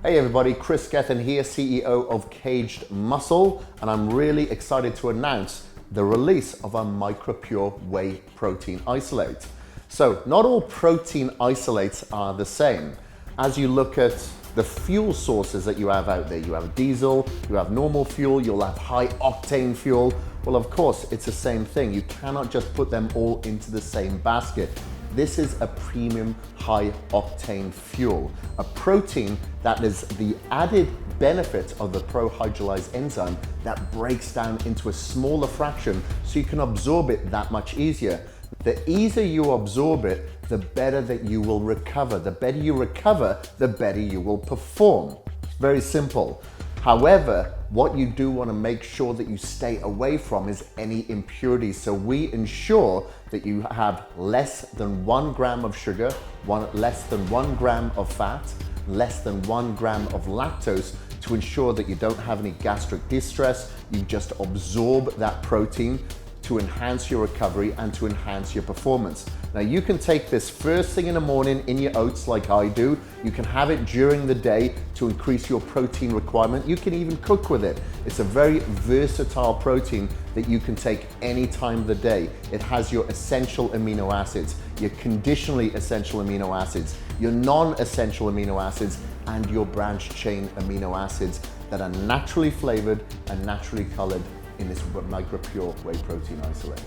Hey everybody, Kris Gethin here, CEO of Kaged Muscle, and I'm really excited to announce the release of our Micropure Whey protein isolate. So not all protein isolates are the same. As you look at the fuel sources that you have out there, you have diesel, you have normal fuel, you'll have high octane fuel. Well, of course, it's the same thing. You cannot just put them all into the same basket. This is a premium high octane fuel, a protein that is the added benefit of the pro-hydrolyzed enzyme that breaks down into a smaller fraction so you can absorb it that much easier. The easier you absorb it, the better that you will recover. The better you recover, the better you will perform. It's very simple. However, what you do want to make sure that you stay away from is any impurities. So we ensure that you have less than 1 gram of sugar, less than 1 gram of fat, less than 1 gram of lactose to ensure that you don't have any gastric distress. You just absorb that protein to enhance your recovery and to enhance your performance. Now you can take this first thing in the morning in your oats like I do. You can have it during the day to increase your protein requirement. You can even cook with it. It's a very versatile protein that you can take any time of the day. It has your essential amino acids, your conditionally essential amino acids, your non-essential amino acids, and your branched chain amino acids that are naturally flavored and naturally colored in this Micropure Whey protein isolate.